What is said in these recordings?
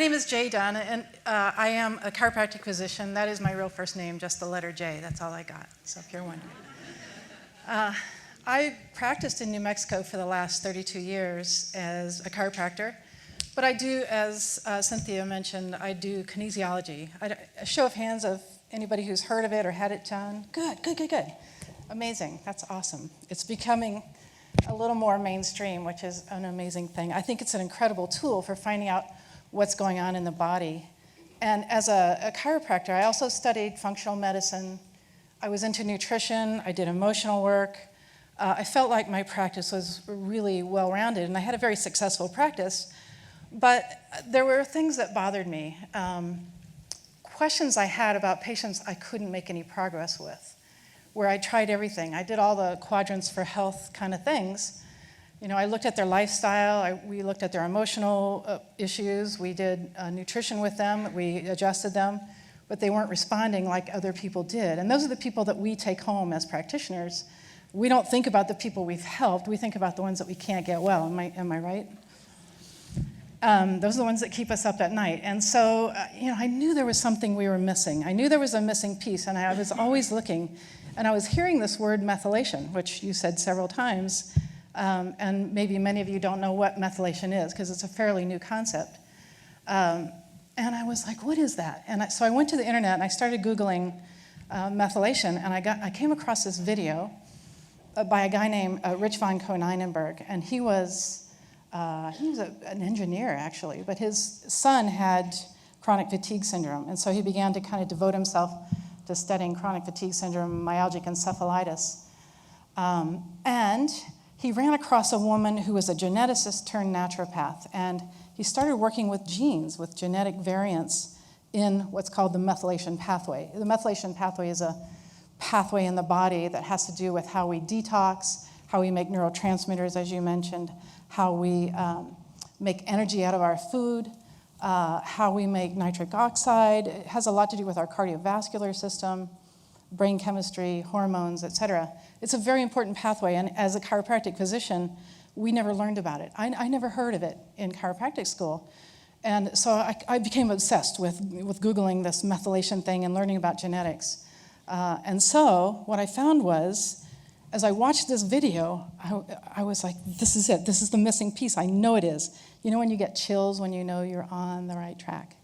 name is Jay Dunn, and I am a chiropractic physician. That is my real first name, just the letter J. That's all I got, so if you're wondering. I practiced in New Mexico for the last 32 years as a chiropractor, but I do, as Cynthia mentioned, I do kinesiology. A show of hands of anybody who's heard of it or had it done. Good. Amazing, that's awesome. It's becoming a little more mainstream, which is an amazing thing. I think it's an incredible tool for finding out what's going on in the body. And as a chiropractor, I also studied functional medicine. I was into nutrition, I did emotional work. I felt like my practice was really well-rounded, and I had a very successful practice, but there were things that bothered me. Questions I had about patients I couldn't make any progress with, where I tried everything. I did all the quadrants for health kind of things. You know, I looked at their lifestyle, we looked at their emotional issues, we did nutrition with them, we adjusted them, but they weren't responding like other people did. And those are the people that we take home as practitioners. We don't think about the people we've helped, we think about the ones that we can't get well, am I right? Those are the ones that keep us up at night. And so, I knew there was something we were missing. I knew there was a missing piece, and I was always looking. And I was hearing this word methylation, which you said several times, and maybe many of you don't know what methylation is, because it's a fairly new concept. And I was like, what is that? And so I went to the internet, and I started Googling methylation, and I came across this video by a guy named Rich von Konynenberg, and he was an engineer, actually, but his son had chronic fatigue syndrome, and so he began to kind of devote himself to studying chronic fatigue syndrome, myalgic encephalitis. And he ran across a woman who was a geneticist turned naturopath, and he started working with genes, with genetic variants in what's called the methylation pathway. The methylation pathway is a pathway in the body that has to do with how we detox, how we make neurotransmitters, as you mentioned, how we make energy out of our food, how we make nitric oxide. It has a lot to do with our cardiovascular system, brain chemistry, hormones, et cetera. It's a very important pathway, and as a chiropractic physician, we never learned about it. I never heard of it in chiropractic school. And so I became obsessed with Googling this methylation thing and learning about genetics. And so what I found was, as I watched this video, I was like, this is it. This is the missing piece. I know it is. You know when you get chills when you know you're on the right track?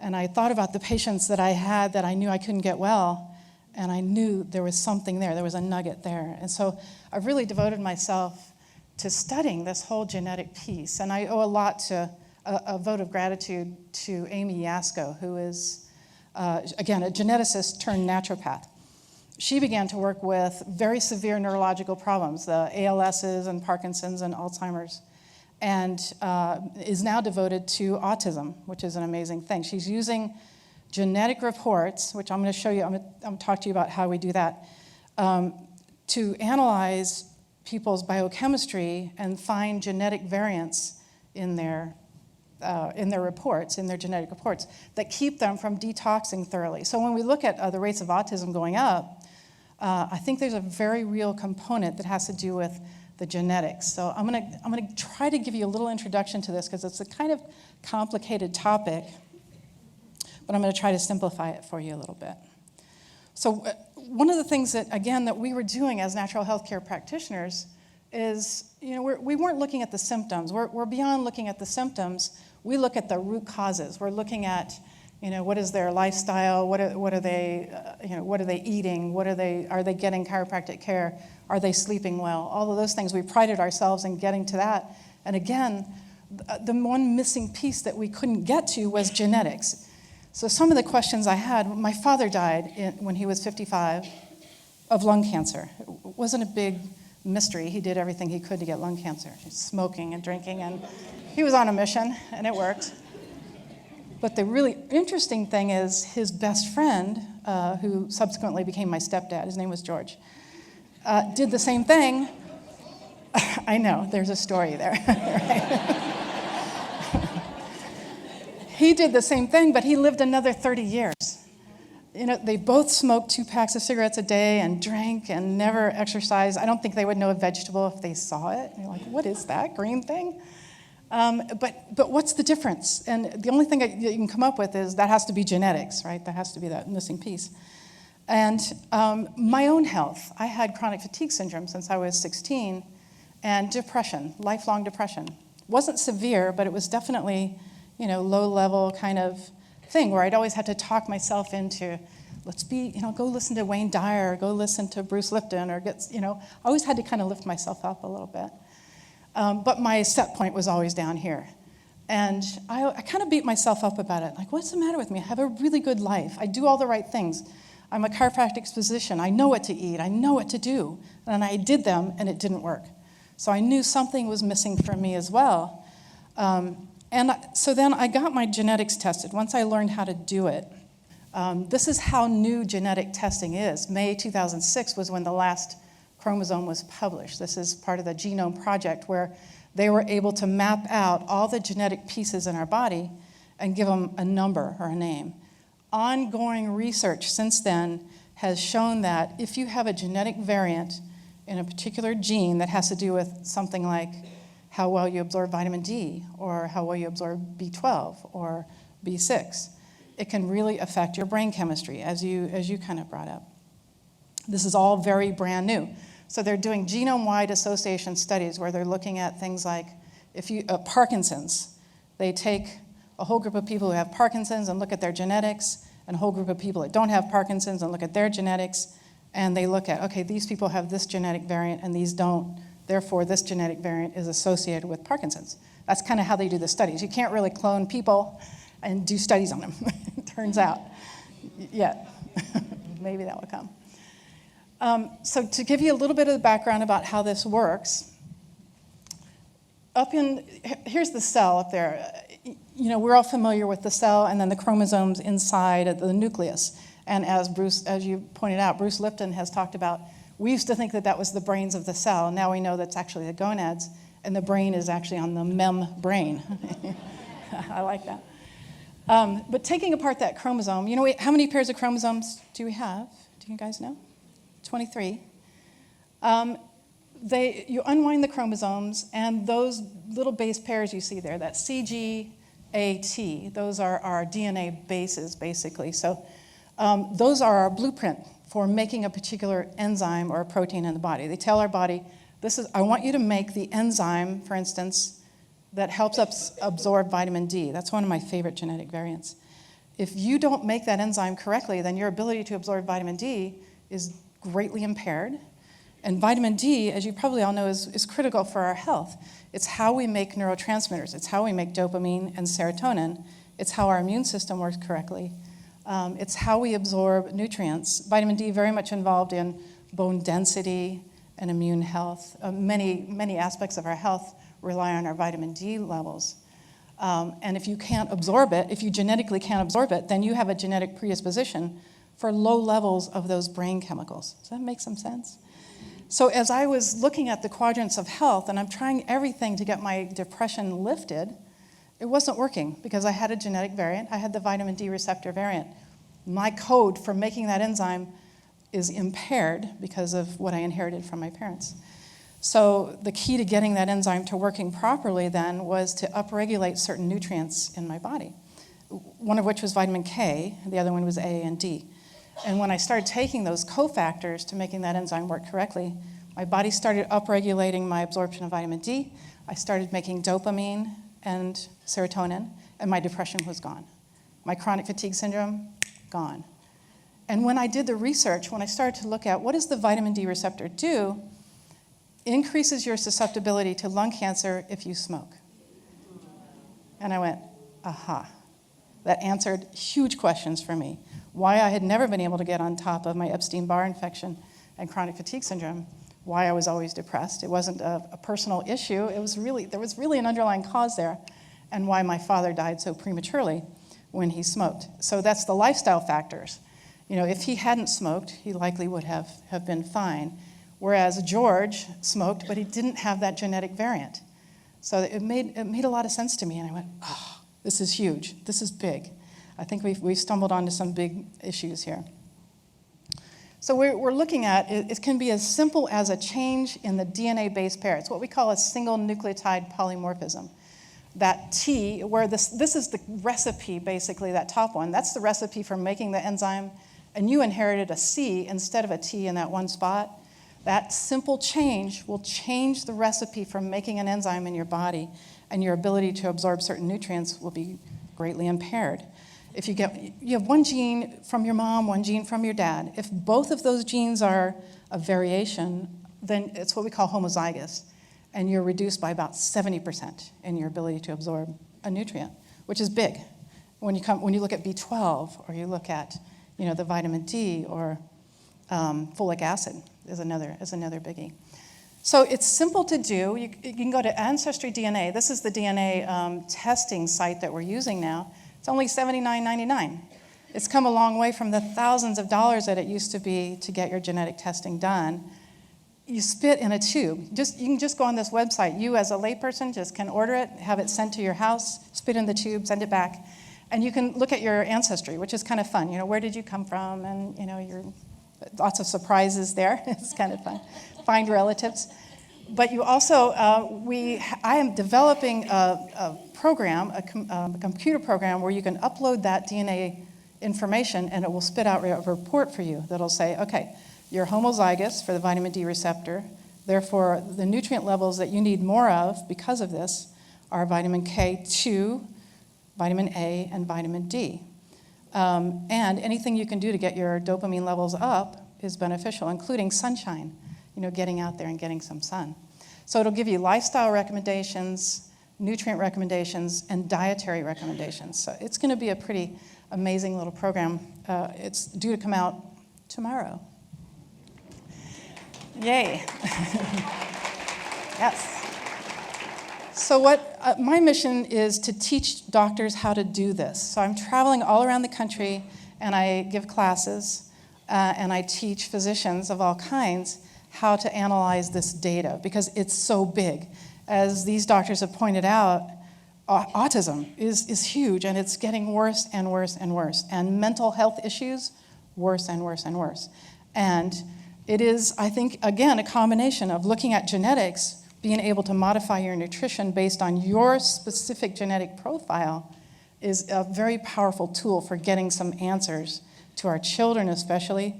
And I thought about the patients that I had that I knew I couldn't get well, and I knew there was something there. There was a nugget there. And so I've really devoted myself to studying this whole genetic piece. And I owe a lot to a vote of gratitude to Amy Yasko, who is, again, a geneticist turned naturopath. She began to work with very severe neurological problems, the ALSs and Parkinson's and Alzheimer's, and is now devoted to autism, which is an amazing thing. She's using genetic reports, which I'm going to show you, I'm going to talk to you about how we do that, to analyze people's biochemistry and find genetic variants in their reports, in their genetic reports, that keep them from detoxing thoroughly. So when we look at the rates of autism going up, I think there's a very real component that has to do with the genetics. So I'm gonna try to give you a little introduction to this because it's a kind of complicated topic, but I'm gonna try to simplify it for you a little bit. So one of the things that, again, that we were doing as natural health care practitioners is, we weren't looking at the symptoms. We're beyond looking at the symptoms. We look at the root causes. We're looking at, what is their lifestyle? What are they, what are they eating? Are they getting chiropractic care? Are they sleeping well? All of those things. We prided ourselves in getting to that. And again, the one missing piece that we couldn't get to was genetics. So some of the questions I had, my father died when he was 55 of lung cancer. It wasn't a big mystery. He did everything he could to get lung cancer, smoking and drinking, and he was on a mission, and it worked. But the really interesting thing is his best friend, who subsequently became my stepdad, his name was George, did the same thing. I know, there's a story there. Right? He did the same thing, but he lived another 30 years. They both smoked 2 packs of cigarettes a day and drank and never exercised. I don't think they would know a vegetable if they saw it. They're like, what is that green thing? But what's the difference? And the only thing that you can come up with is that has to be genetics, right? That has to be that missing piece. And my own health, I had chronic fatigue syndrome since I was 16, and depression, lifelong depression. Wasn't severe, but it was definitely, low-level kind of thing where I'd always had to talk myself into, go listen to Wayne Dyer, or go listen to Bruce Lipton, or I always had to kind of lift myself up a little bit. But my set point was always down here. And I kind of beat myself up about it. Like, what's the matter with me? I have a really good life. I do all the right things. I'm a chiropractic physician. I know what to eat. I know what to do. And I did them, and it didn't work. So I knew something was missing for me as well. So then I got my genetics tested once I learned how to do it. This is how new genetic testing is. May 2006 was when the last chromosome was published. This is part of the Genome Project where they were able to map out all the genetic pieces in our body and give them a number or a name. Ongoing research since then has shown that if you have a genetic variant in a particular gene that has to do with something like how well you absorb vitamin D or how well you absorb B12 or B6, it can really affect your brain chemistry, as you kind of brought up. This is all very brand new. So they're doing genome-wide association studies where they're looking at things like Parkinson's. They take a whole group of people who have Parkinson's and look at their genetics, and a whole group of people that don't have Parkinson's and look at their genetics, and they look at, okay, these people have this genetic variant and these don't, therefore this genetic variant is associated with Parkinson's. That's kind of how they do the studies. You can't really clone people and do studies on them, it turns out, yet. Maybe that will come. So to give you a little bit of the background about how this works, here's the cell up there. We're all familiar with the cell and then the chromosomes inside of the nucleus. And as you pointed out, Bruce Lipton has talked about, we used to think that was the brains of the cell. Now we know that's actually the gonads, and the brain is actually on the membrane. I like that. But taking apart that chromosome, how many pairs of chromosomes do we have? Do you guys know? 23. You unwind the chromosomes, and those little base pairs you see there, that CG, AT, those are our DNA bases, basically. So those are our blueprint for making a particular enzyme or a protein in the body. They tell our body, I want you to make the enzyme, for instance, that helps us absorb vitamin D. That's one of my favorite genetic variants. If you don't make that enzyme correctly, then your ability to absorb vitamin D is greatly impaired. And vitamin D, as you probably all know, is critical for our health. It's how we make neurotransmitters. It's how we make dopamine and serotonin. It's how our immune system works correctly. It's how we absorb nutrients. Vitamin D very much involved in bone density and immune health. Many aspects of our health rely on our vitamin D levels. And if you can't absorb it, if you genetically can't absorb it, then you have a genetic predisposition for low levels of those brain chemicals. Does that make some sense? So as I was looking at the quadrants of health, and I'm trying everything to get my depression lifted, it wasn't working because I had a genetic variant. I had the vitamin D receptor variant. My code for making that enzyme is impaired because of what I inherited from my parents. So the key to getting that enzyme to working properly then was to upregulate certain nutrients in my body, one of which was vitamin K, the other one was A and D. And when I started taking those cofactors to making that enzyme work correctly, my body started upregulating my absorption of vitamin D. I started making dopamine and serotonin, and my depression was gone. My chronic fatigue syndrome, gone. And when I did the research, when I started to look at what does the vitamin D receptor do, increases your susceptibility to lung cancer if you smoke. And I went, aha. That answered huge questions for me. Why I had never been able to get on top of my Epstein-Barr infection and chronic fatigue syndrome, why I was always depressed. It wasn't a personal issue. There was really an underlying cause there, and why my father died so prematurely when he smoked. So that's the lifestyle factors. If he hadn't smoked, he likely would have been fine. Whereas George smoked, but he didn't have that genetic variant. So it made a lot of sense to me, and I went, oh, this is huge. This is big. I think we've stumbled onto some big issues here. So we're looking at, it can be as simple as a change in the DNA base pair. It's what we call a single nucleotide polymorphism. that T, where this is the recipe, basically, that top one. That's the recipe for making the enzyme, and you inherited a C instead of a T in that one spot. That simple change will change the recipe for making an enzyme in your body, and your ability to absorb certain nutrients will be greatly impaired. If you have one gene from your mom, one gene from your dad. If both of those genes are a variation, then it's what we call homozygous, and you're reduced by about 70% in your ability to absorb a nutrient, which is big. When you look at B12, or you look at the vitamin D, or folic acid is another biggie. So it's simple to do. You can go to Ancestry DNA. This is the DNA testing site that we're using now. It's only $79.99. It's come a long way from the thousands of dollars that it used to be to get your genetic testing done. You spit in a tube. You can just go on this website. You, as a layperson, just can order it, have it sent to your house, spit in the tube, send it back, and you can look at your ancestry, which is kind of fun. Where did you come from? And lots of surprises there. It's kind of fun. Find relatives. But you also, I am developing a program, a computer program, where you can upload that DNA information, and it will spit out a report for you that'll say, okay, you're homozygous for the vitamin D receptor. Therefore, the nutrient levels that you need more of because of this are vitamin K2, vitamin A, and vitamin D. And anything you can do to get your dopamine levels up is beneficial, including sunshine, getting out there and getting some sun. So it'll give you lifestyle recommendations, nutrient recommendations, and dietary recommendations. So it's going to be a pretty amazing little program. It's due to come out tomorrow. Yay. Yes. So my mission is to teach doctors how to do this. So I'm traveling all around the country, and I give classes, and I teach physicians of all kinds how to analyze this data, because it's so big. As these doctors have pointed out, autism is huge, and it's getting worse and worse and worse. And mental health issues, worse and worse and worse. And it is, I think, again, a combination of looking at genetics, being able to modify your nutrition based on your specific genetic profile is a very powerful tool for getting some answers to our children, especially.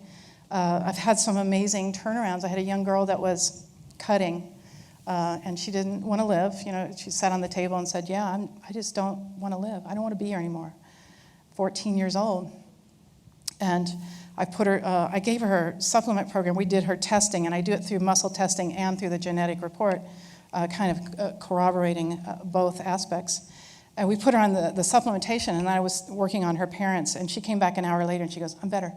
I've had some amazing turnarounds. I had a young girl that was cutting, and she didn't want to live. She sat on the table and said, yeah, I just don't want to live. I don't want to be here anymore. 14 years old. And I gave her her supplement program. We did her testing, and I do it through muscle testing and through the genetic report, kind of corroborating both aspects. And we put her on the supplementation, and I was working on her parents, and she came back an hour later, and she goes, I'm better.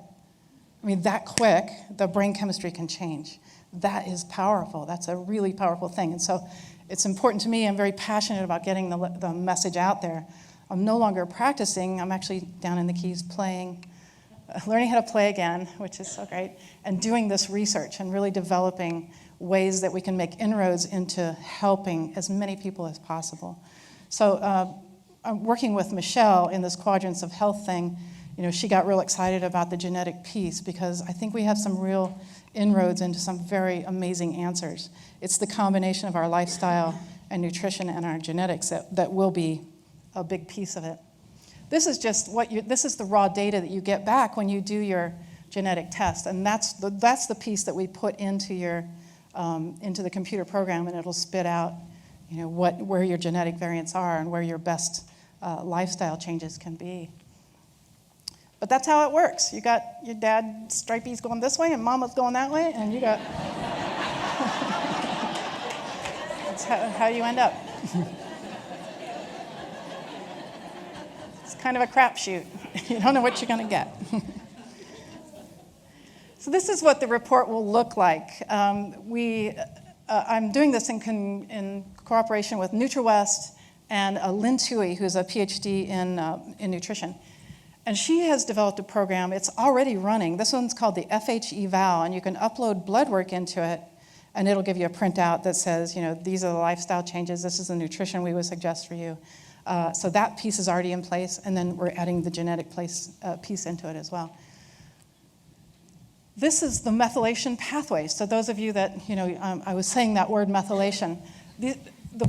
I mean, that quick, the brain chemistry can change. That is powerful. That's a really powerful thing. And so it's important to me. I'm very passionate about getting the message out there. I'm no longer practicing. I'm actually down in the Keys playing, learning how to play again, which is so great, and doing this research and really developing ways that we can make inroads into helping as many people as possible. So I'm working with Michelle in this Quadrants of Health thing. She got real excited about the genetic piece because I think we have some real inroads into some very amazing answers. It's the combination of our lifestyle and nutrition and our genetics that will be a big piece of it. This is just this is the raw data that you get back when you do your genetic test, and that's the piece that we put into the computer program, and it'll spit out, where your genetic variants are and where your best lifestyle changes can be. But that's how it works. You got your dad, Stripey's going this way, and Mama's going that way, and you got... That's how you end up. It's kind of a crapshoot. You don't know what you're going to get. So this is what the report will look like. I'm doing this in cooperation with NutriWest and Lynn Tui, who's a PhD in nutrition. And she has developed a program. It's already running. This one's called the FH-Eval, and you can upload blood work into it, and it'll give you a printout that says, these are the lifestyle changes. This is the nutrition we would suggest for you. So that piece is already in place, and then we're adding the genetic piece into it as well. This is the methylation pathway. So those of you that, I was saying that word methylation. The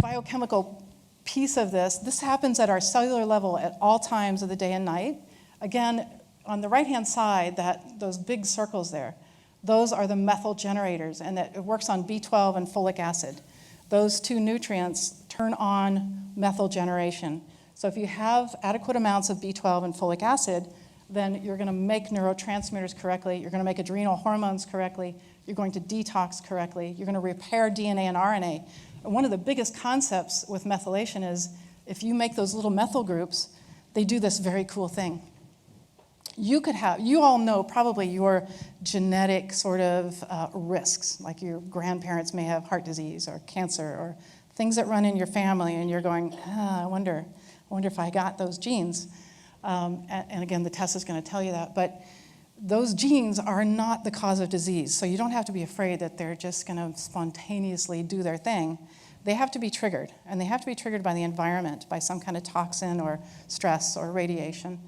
biochemical piece of this happens at our cellular level at all times of the day and night. Again, on the right-hand side, those big circles there, those are the methyl generators, and it works on B12 and folic acid. Those two nutrients turn on methyl generation. So if you have adequate amounts of B12 and folic acid, then you're going to make neurotransmitters correctly, you're going to make adrenal hormones correctly, you're going to detox correctly, you're going to repair DNA and RNA. And one of the biggest concepts with methylation is if you make those little methyl groups, they do this very cool thing. You all know probably your genetic sort of risks, like your grandparents may have heart disease or cancer or things that run in your family, and you're going, I wonder if I got those genes. And again, the test is going to tell you that. But those genes are not the cause of disease, so you don't have to be afraid that they're just going to spontaneously do their thing. They have to be triggered, and they have to be triggered by the environment, by some kind of toxin or stress or radiation.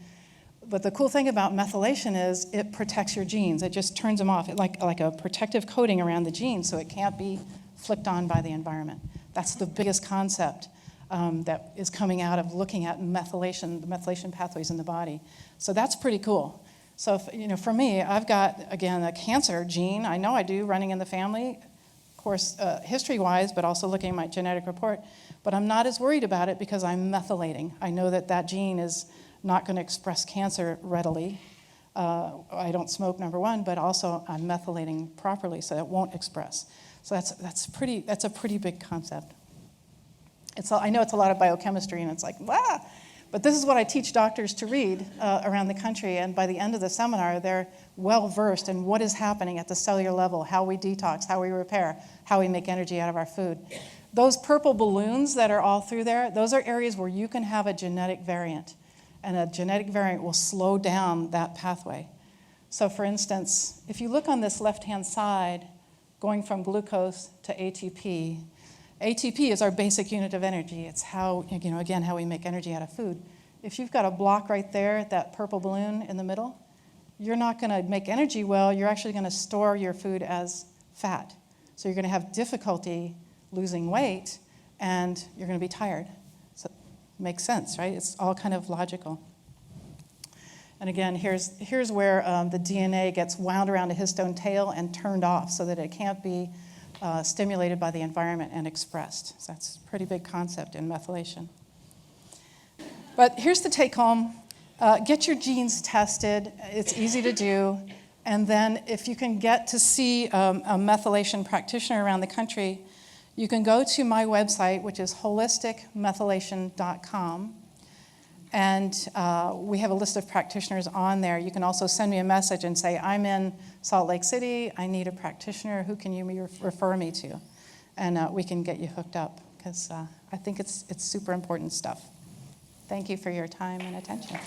But the cool thing about methylation is it protects your genes. It just turns them off, like a protective coating around the genes, so it can't be flicked on by the environment. That's the biggest concept that is coming out of looking at methylation, the methylation pathways in the body. So that's pretty cool. So for me, I've got, again, a cancer gene. I know I do, running in the family, of course, history-wise, but also looking at my genetic report. But I'm not as worried about it because I'm methylating. I know that gene is not going to express cancer readily. I don't smoke, number one, but also I'm methylating properly, so it won't express. So that's a pretty big concept. I know it's a lot of biochemistry, and it's like, wow. But this is what I teach doctors to read around the country, and by the end of the seminar, they're well-versed in what is happening at the cellular level, how we detox, how we repair, how we make energy out of our food. Those purple balloons that are all through there, those are areas where you can have a genetic variant, and a genetic variant will slow down that pathway. So for instance, if you look on this left-hand side, going from glucose to ATP, ATP is our basic unit of energy. It's how, again, how we make energy out of food. If you've got a block right there, that purple balloon in the middle, you're not going to make energy well. You're actually going to store your food as fat. So you're going to have difficulty losing weight, and you're going to be tired. So it makes sense, right? It's all kind of logical. And again, here's where the DNA gets wound around a histone tail and turned off so that it can't be stimulated by the environment and expressed. So that's a pretty big concept in methylation. But here's the take home. Get your genes tested. It's easy to do. And then if you can get to see a methylation practitioner around the country, you can go to my website, which is holisticmethylation.com. And we have a list of practitioners on there. You can also send me a message and say, I'm in Salt Lake City, I need a practitioner, who can you refer me to? And we can get you hooked up, because I think it's super important stuff. Thank you for your time and attention.